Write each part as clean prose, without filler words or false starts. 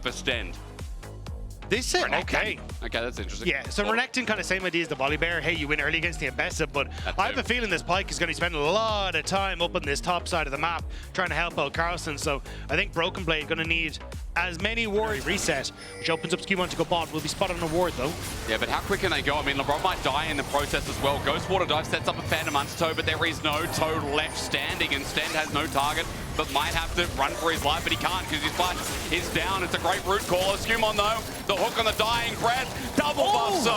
for Stend. This okay. Okay, that's interesting. Yeah, so Renekton kind of same idea as the Volibear. Hey, you win early against the Ambessa, but I have a feeling this Pyke is going to spend a lot of time up on this top side of the map trying to help out Carlson. So I think Broken Blade going to need as many wards reset, which opens up Q1 to go bot. Will be spotted on a ward though. Yeah, but how quick can they go? I mean, LeBron might die in the process as well. Ghost Water Dive sets up a Phantom Undertow, but there is no Toad left standing, and Stend has no target, but might have to run for his life, but he can't because his fight is down. It's a great root caller. Skewmon though, the hook on the dying breath, double buff. So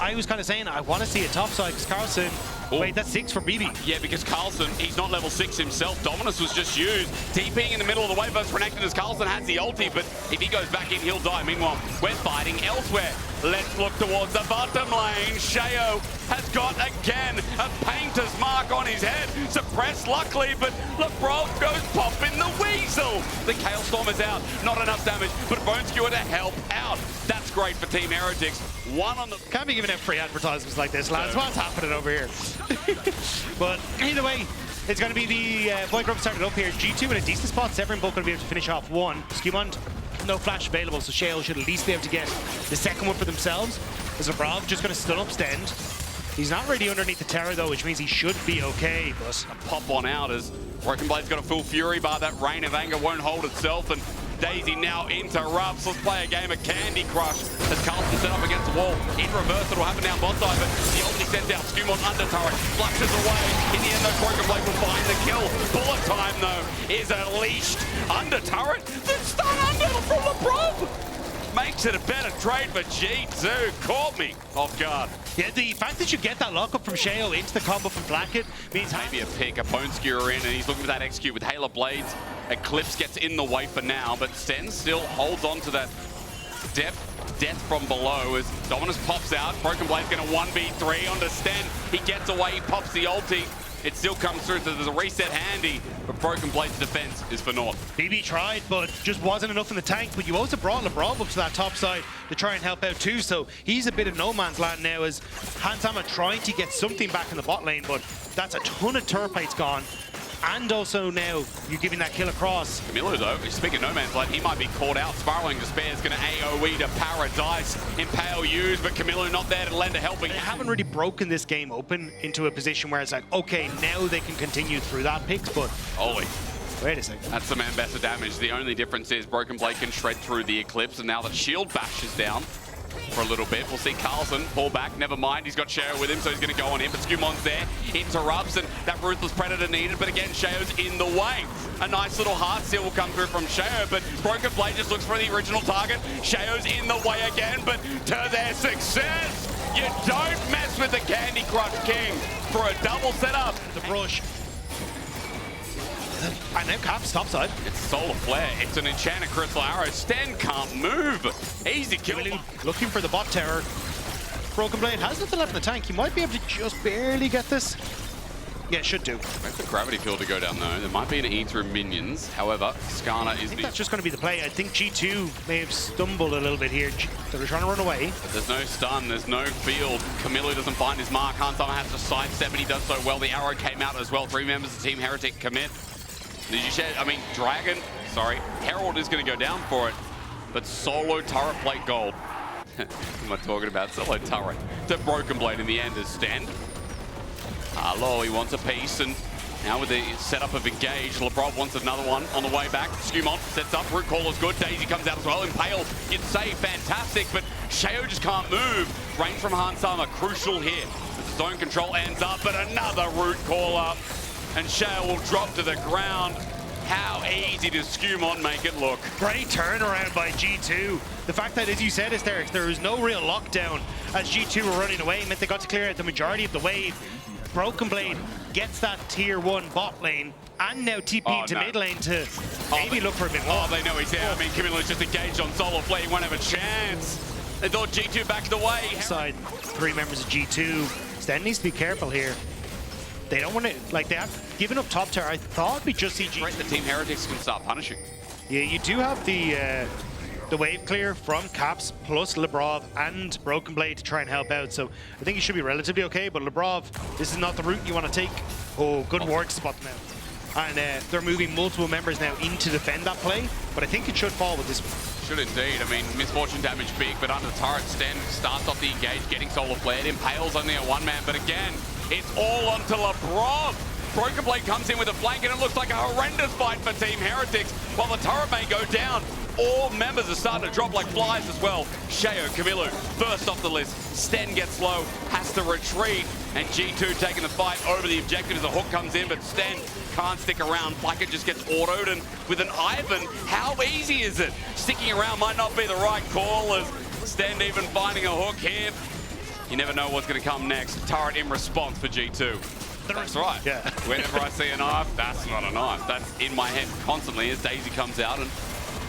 I was kind of saying I want to see a top side because Carlson. Wait, that's 6 for BB. Yeah, because Carlson, he's not level 6 himself. Dominus was just used. TPing in the middle of the wave versus Renekton as Carlson has the ulti, but if he goes back in, he'll die. Meanwhile, we're fighting elsewhere. Let's look towards the bottom lane. Shayo has got, again, a painter's mark on his head. Suppressed, luckily, but LeBron goes popping the weasel. The Chaos Storm is out. Not enough damage, but Bone Skewer to help out. That's great for Team Heretics. One on the... Can't be giving out free advertisements like this, lads. What's happening over here? But either way, it's going to be the Void Grub started up here. G2 in a decent spot. Severin both going to be able to finish off one. Skewmon, no flash available, so Shale should at least be able to get the second one for themselves. As Zabrov just going to stun up Stend. He's not really underneath the tower though, which means he should be okay, but... Pop one out as Broken Blade's got a full Fury bar. That Rain of Anger won't hold itself, and Daisy now interrupts. Let's play a game of Candy Crush as Carlson set up against the wall. In reverse, it'll happen down bot side, but the ulti sends out. Skewmon under turret, flushes away. In the end, though, Broken Blade will find the kill. Bullet time, though, is unleashed. Under turret, the stun under from the prob. Makes it a better trade for G2. Caught me off guard. Yeah, the fact that you get that lockup from Shale into the combo from Blackett means... Maybe a pick, a Bone Skewer in, and he's looking for that execute with Halo Blades. Eclipse gets in the way for now, but Sten still holds on to that death from below as Dominus pops out. Broken Blade's going to 1v3 onto Sten. He gets away, he pops the ulti. It still comes through, so there's a reset handy, but Broken Blade's defense is for naught. BB tried, but just wasn't enough in the tank, but you also brought LeBron up to that top side to try and help out too, so he's a bit of no man's land now as Hansama trying to get something back in the bot lane, but that's a ton of turret plates gone. And also now, you're giving that kill across. Camilo, though, speaking of no man's land, he might be caught out. Spiraling Despair is going to AoE to Paradise. Impale used, but Camilo not there to lend a helping hand. They haven't really broken this game open into a position where it's like, okay, now they can continue through that picks, but... Holy. Wait a second. That's some Ambassador damage. The only difference is Broken Blade can shred through the Eclipse, and now that Shield Bash is down for a little bit. We'll see Carlson pull back. Never mind, he's got Shayo with him, so he's going to go on in. But Skewmon's there, interrupts, and that Ruthless Predator needed. But again, Shayo's in the way. A nice little heart seal will come through from Shayo, but Broken Blade just looks for the original target. Shayo's in the way again, but to their success, you don't mess with the Candy Crush King for a double setup. The brush. And now Cap's topside. It's Solar Flare. It's an Enchanted Crystal Arrow. Sten can't move. Easy kill. Looking for the bot tower. Broken Blade has nothing left in the tank. He might be able to just barely get this. Yeah, should do. Wait for the gravity field to go down though. There might be an E through minions. However, Skarner is I think that's just going to be the play. I think G2 may have stumbled a little bit here. They were trying to run away. But there's no stun, there's no field. Camilo doesn't find his mark. Hansama has to sidestep, but he does so well. The arrow came out as well. 3 members of Team Heretic commit. Did you share? I mean, Herald is going to go down for it, but solo turret plate gold. What am I talking about? Solo turret to Broken Blade in the end is Stand. Hello, he wants a piece, and now with the setup of Engage, LeBron wants another one on the way back. Skewmon sets up, Root Caller's good, Daisy comes out as well, Impale, you'd say fantastic, but Shayo just can't move. Range from Hansama, crucial here. The zone control ends up, but another Root Caller. And Shayo will drop to the ground. How easy does Skewmon make it look? Great turnaround by G2. The fact that, as you said, is there was no real lockdown as G2 were running away. It meant they got to clear out the majority of the wave. Broken Blade gets that tier 1 bot lane and now TP to mid lane to maybe look for a bit more. Oh, they know he's there. I mean, Camilo's just engaged on Solar Flare. He won't have a chance. They thought G2 backed away. Side 3 members of G2. Sten needs to be careful here. They don't want to, like, they have given up top tier. I thought we just see G2. The Team Heretics can start punishing. Yeah, you do have the wave clear from Caps plus Lebrov and Broken Blade to try and help out. So I think he should be relatively okay, but Lebrov, this is not the route you want to take. Oh, good ward spot now. And they're moving multiple members now in to defend that play, but I think it should fall with this one. should indeed. I mean, misfortune damage big, but under the turret, Sten starts off the engage, getting solar flared. Impale's only a one-man, but again, it's all onto Lebrov. Broken Blade comes in with a flank, and it looks like a horrendous fight for Team Heretics. While the turret may go down, all members are starting to drop like flies as well. Sheo, Camilo, first off the list. Sten gets low, has to retreat, and G2 taking the fight over the objective as the hook comes in, but Sten can't stick around. Blackett just gets autoed, and with an Ivan, how easy is it? Sticking around might not be the right call, as Sten even finding a hook here. You never know what's going to come next. Turret in response for G2. That's right. Yeah. Whenever I see a knife, that's not a knife. That's in my head constantly as Daisy comes out. And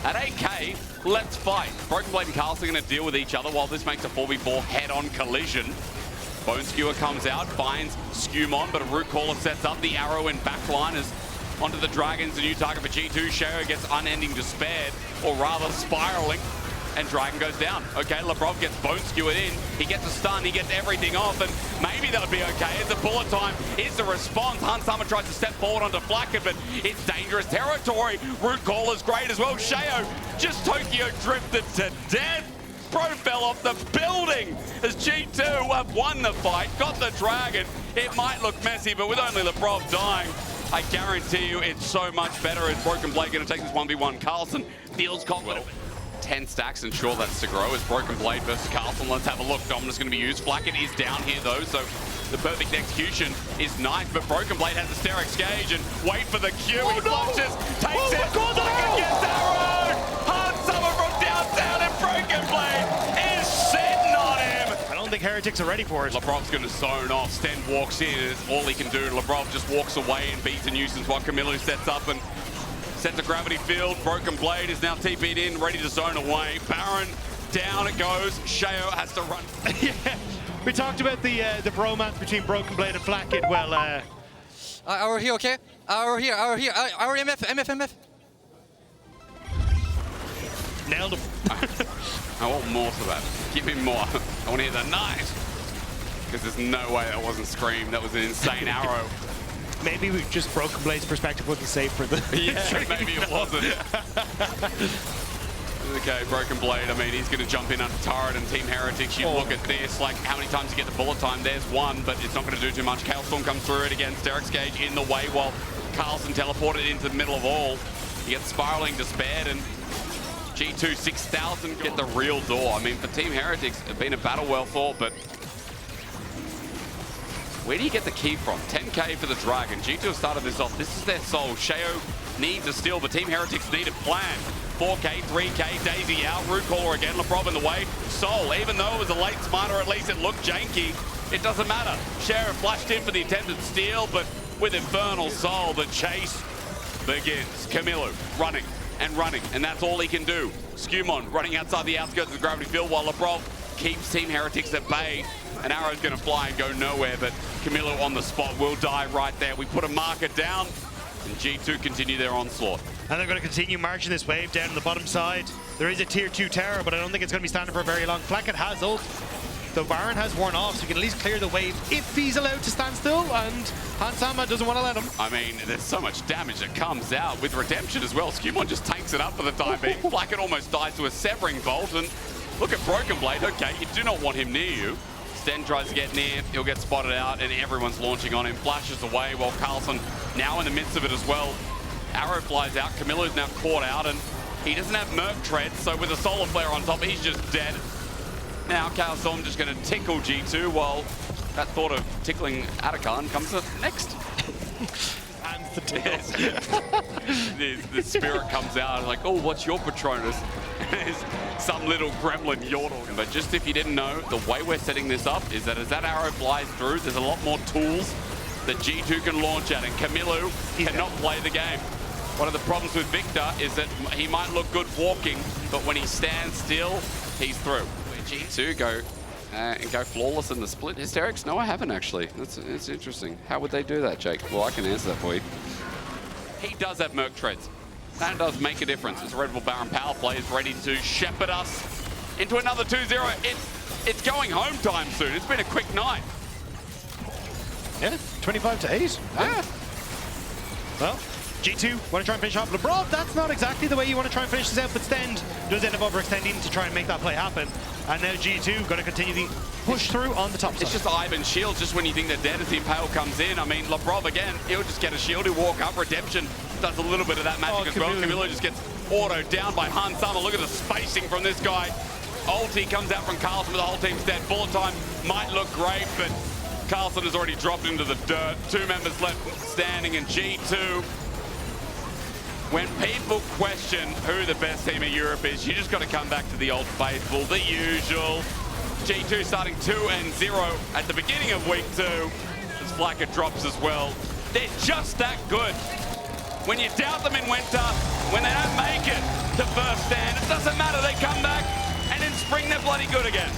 at 8K, let's fight. Broken Blade and Carlson are going to deal with each other while this makes a 4v4 head-on collision. Bone Skewer comes out, finds Skewmon, but a Root Caller sets up the arrow in backline as onto the Dragons. A new target for G2. Sheo gets unending despaired, or rather spiraling. And Dragon goes down. Okay, Lebrov gets Bone Skewered in. He gets a stun, he gets everything off, and maybe that would be okay. It's a bullet time, it's the response. Hansama tries to step forward onto Flacken, but it's dangerous territory. Root Caller's great as well. Sheo just Tokyo drifted to death. Pro fell off the building as G2 have won the fight, got the Dragon. It might look messy, but with only Lebrov dying, I guarantee you it's so much better. As Broken Blade going to take this 1v1. Carlson feels confident. 10 stacks, and sure that's to grow as Broken Blade versus Carlson. Let's have a look. Dominus going to be used. Flacken is down here though, so the perfect execution is nice, but Broken Blade has the Sterix gauge and wait for the Q. He flushes, takes it. Flacken gets arrowed. Hard summer from downtown, and Broken Blade is sitting on him. I don't think Heretics are ready for it. Lebrov's going to zone off. Sten walks in, and it's all he can do. Lebrov just walks away and beats a nuisance while Camilo sets up and sets a gravity field. Broken Blade is now TP'd in, ready to zone away. Baron, down it goes. Sheo has to run. Yeah, we talked about the bromance between Broken Blade and Flacken. Well, our here, okay? Our here, our MF. Nailed him. I want more to that. Give me more. I want to hear the nice. Because there's no way that wasn't Scream. That was an insane arrow. Maybe we just Broken Blade's perspective wasn't safe for the... Yeah, maybe it wasn't. Okay, Broken Blade, I mean, he's going to jump in under turret, and Team Heretics, you look at this, like how many times you get the bullet time, there's one, but it's not going to do too much. Chaos Storm comes through it again, Sterix Gauge in the way while Carlson teleported into the middle of all. He gets spiraling, despaired, and G2 6,000 get the real door. I mean, for Team Heretics, it's been a battle well fought, but where do you get the key from? 10K for the Dragon. G2 have started this off. This is their soul. Sheo needs a steal, but Team Heretics need a plan. 4K, 3K, Daisy out. Root Caller again. Lebrov in the way. Soul, even though it was a late smarter, at least it looked janky. It doesn't matter. Sheo flashed in for the attempted steal, but with Infernal Soul, the chase begins. Camilo running and running, and that's all he can do. Skewmon running outside the outskirts of the gravity field while Lebrov keeps Team Heretics at bay. An arrow's going to fly and go nowhere, but Camilo on the spot will die right there. We put a marker down, and G2 continue their onslaught. And they're going to continue marching this wave down the bottom side. There is a tier 2 tower, but I don't think it's going to be standing for very long. Flacken has ult. The Baron has worn off, so he can at least clear the wave if he's allowed to stand still, and Hansama doesn't want to let him. I mean, there's so much damage that comes out with Redemption as well. Skewmon just tanks it up for the time being. Flacken almost dies to a Severing Bolt, and look at Broken Blade. Okay, you do not want him near you. Sten tries to get near, he'll get spotted out, and everyone's launching on him. Flashes away while Carlson now in the midst of it as well. Arrow flies out, Camilo's now caught out, and he doesn't have Merc Tread, so with a Solar Flare on top, he's just dead. Now Chaos Storm just going to tickle G2, while that thought of tickling Atakan comes up next. And the tickles. The spirit comes out, like, oh, what's your Patronus? Some little gremlin yodel. But just if you didn't know, the way we're setting this up is that as that arrow flies through, there's a lot more tools that G2 can launch at, and Camilo cannot play the game. One of the problems with Victor is that he might look good walking, but when he stands still, he's through. G2 go and go flawless in the split. Hysterics? No, I haven't actually. That's interesting. How would they do that, Jake? Well, I can answer that for you. He does have Merc Treads. That does make a difference. As Red Bull Baron power play is ready to shepherd us into another 2-0. It's going home time soon. It's been a quick night. Yeah, 25 to 8. Yeah. Well, G2 want to try and finish off LeBron. That's not exactly the way you want to try and finish this out, but Stend does end up overextending to try and make that play happen. And now G2 going to continue the push through on the top side. It's just Ivan shields just when you think they're dead as the Impale comes in. I mean, Labrov again, he'll just get a shield, he'll walk up. Redemption does a little bit of that magic as well. Camilo just gets autoed down by Han Summer. Look at the spacing from this guy. Ulti comes out from Carlson with the whole team's dead. Bullet time might look great, but Carlson has already dropped into the dirt. 2 members left standing in G2. When people question who the best team in Europe is, you just got to come back to the old faithful, the usual. G2 starting 2-0 at the beginning of week 2. As Flacker drops as well. They're just that good. When you doubt them in winter, when they don't make it to first stand, it doesn't matter, they come back, and in spring they're bloody good again.